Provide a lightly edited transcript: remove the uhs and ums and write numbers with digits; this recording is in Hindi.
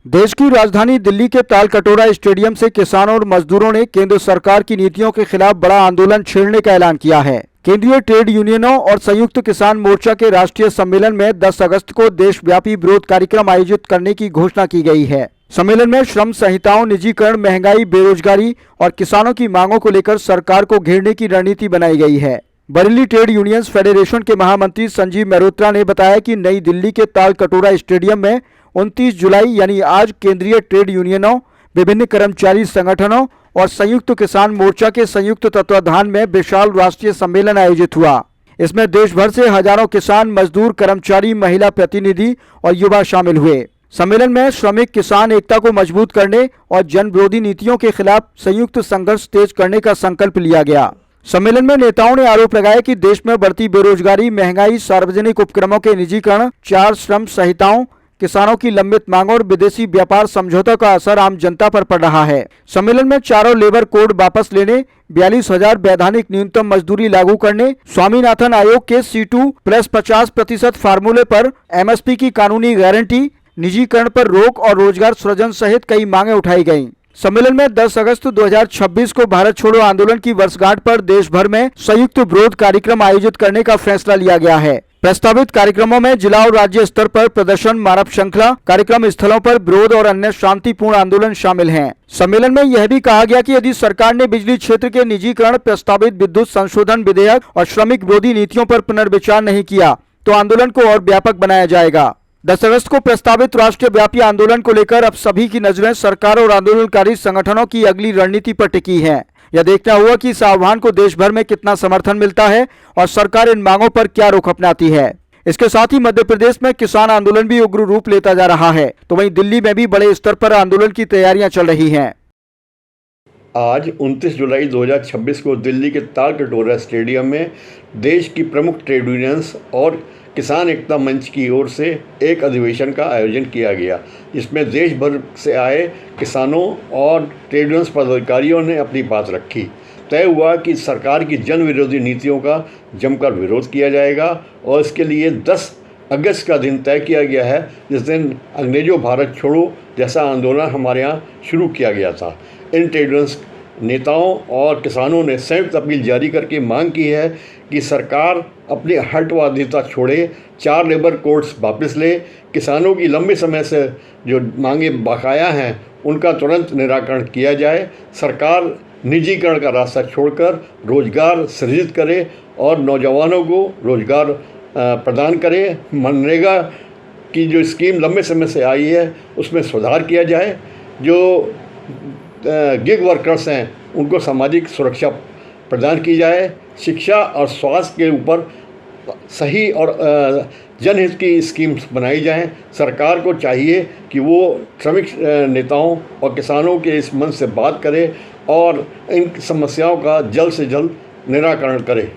देश की राजधानी दिल्ली के तालकटोरा स्टेडियम से किसानों और मजदूरों ने केंद्र सरकार की नीतियों के खिलाफ बड़ा आंदोलन छेड़ने का ऐलान किया है। केंद्रीय ट्रेड यूनियनों और संयुक्त किसान मोर्चा के राष्ट्रीय सम्मेलन में 10 अगस्त को देशव्यापी विरोध कार्यक्रम आयोजित करने की घोषणा की गई है। सम्मेलन में श्रम संहिताओं, निजीकरण, महंगाई, बेरोजगारी और किसानों की मांगों को लेकर सरकार को घेरने की रणनीति बनाई गई है। बरेली ट्रेड यूनियंस फेडरेशन के महामंत्री संजीव मेहरोत्रा ने बताया कि नई दिल्ली के तालकटोरा स्टेडियम में 29 जुलाई यानी आज केंद्रीय ट्रेड यूनियनों, विभिन्न कर्मचारी संगठनों और संयुक्त किसान मोर्चा के संयुक्त तत्वाधान में विशाल राष्ट्रीय सम्मेलन आयोजित हुआ। इसमें देश भर से हजारों किसान, मजदूर, कर्मचारी, महिला प्रतिनिधि और युवा शामिल हुए। सम्मेलन में श्रमिक किसान एकता को मजबूत करने और जन विरोधी नीतियों के खिलाफ संयुक्त संघर्ष तेज करने का संकल्प लिया गया। सम्मेलन में नेताओं ने आरोप लगाया कि देश में बढ़ती बेरोजगारी, महंगाई, सार्वजनिक उपक्रमों के निजीकरण, 4 श्रम संहिताओं, किसानों की लंबित मांगों और विदेशी व्यापार समझौतों का असर आम जनता पर पड़ रहा है। सम्मेलन में चारों लेबर कोड वापस लेने, 42,000 वैधानिक न्यूनतम मजदूरी लागू करने, स्वामीनाथन आयोग के C2+50% फार्मूले पर MSP की कानूनी गारंटी, निजीकरण पर रोक और रोजगार सृजन सहित कई मांगे उठाई गईं। सम्मेलन में 10 अगस्त 2026 को भारत छोड़ो आंदोलन की वर्षगांठ पर देश भर में संयुक्त विरोध कार्यक्रम आयोजित करने का फैसला लिया गया है। प्रस्तावित कार्यक्रमों में जिला और राज्य स्तर पर प्रदर्शन, मानव श्रृंखला, कार्यक्रम स्थलों पर विरोध और अन्य शांतिपूर्ण आंदोलन शामिल हैं। सम्मेलन में यह भी कहा गया कि यदि सरकार ने बिजली क्षेत्र के निजीकरण, प्रस्तावित विद्युत संशोधन विधेयक और श्रमिक विरोधी नीतियों पर पुनर्विचार नहीं किया तो आंदोलन को और व्यापक बनाया जाएगा। 10 अगस्त को प्रस्तावित राष्ट्रव्यापी आंदोलन को लेकर अब सभी की नजरें सरकार और आंदोलनकारी संगठनों की अगली रणनीति पर टिकी हैं। यह देखना होगा कि इस आह्वान को देश भर में कितना समर्थन मिलता है और सरकार इन मांगों पर क्या रुख अपनाती है। इसके साथ ही मध्य प्रदेश में किसान आंदोलन भी उग्र रूप लेता जा रहा है, तो वहीं दिल्ली में भी बड़े स्तर पर आंदोलन की तैयारियां चल रही हैं। आज 29 जुलाई 2026 को दिल्ली के तालकटोरा स्टेडियम में देश की प्रमुख ट्रेड यूनियंस और किसान एकता मंच की ओर से एक अधिवेशन का आयोजन किया गया, जिसमें देश भर से आए किसानों और ट्रेड यूनियंस पदाधिकारियों ने अपनी बात रखी। तय हुआ कि सरकार की जन विरोधी नीतियों का जमकर विरोध किया जाएगा और इसके लिए 10 अगस्त का दिन तय किया गया है, जिस दिन अंग्रेजों भारत छोड़ो जैसा आंदोलन हमारे यहाँ शुरू किया गया था। इन ट्रेड यूनियंस नेताओं और किसानों ने संयुक्त अपील जारी करके मांग की है कि सरकार अपनी हटवादिता छोड़े, 4 लेबर कोड्स वापस ले, किसानों की लंबे समय से जो मांगे बकाया हैं उनका तुरंत निराकरण किया जाए। सरकार निजीकरण का रास्ता छोड़कर रोजगार सृजित करे और नौजवानों को रोजगार प्रदान करे। मनरेगा की जो स्कीम लंबे समय से आई है उसमें सुधार किया जाए। जो गिग वर्कर्स हैं उनको सामाजिक सुरक्षा प्रदान की जाए। शिक्षा और स्वास्थ्य के ऊपर सही और जनहित की स्कीम्स बनाई जाएं। सरकार को चाहिए कि वो श्रमिक नेताओं और किसानों के इस मंच से बात करे और इन समस्याओं का जल्द से जल्द निराकरण करे।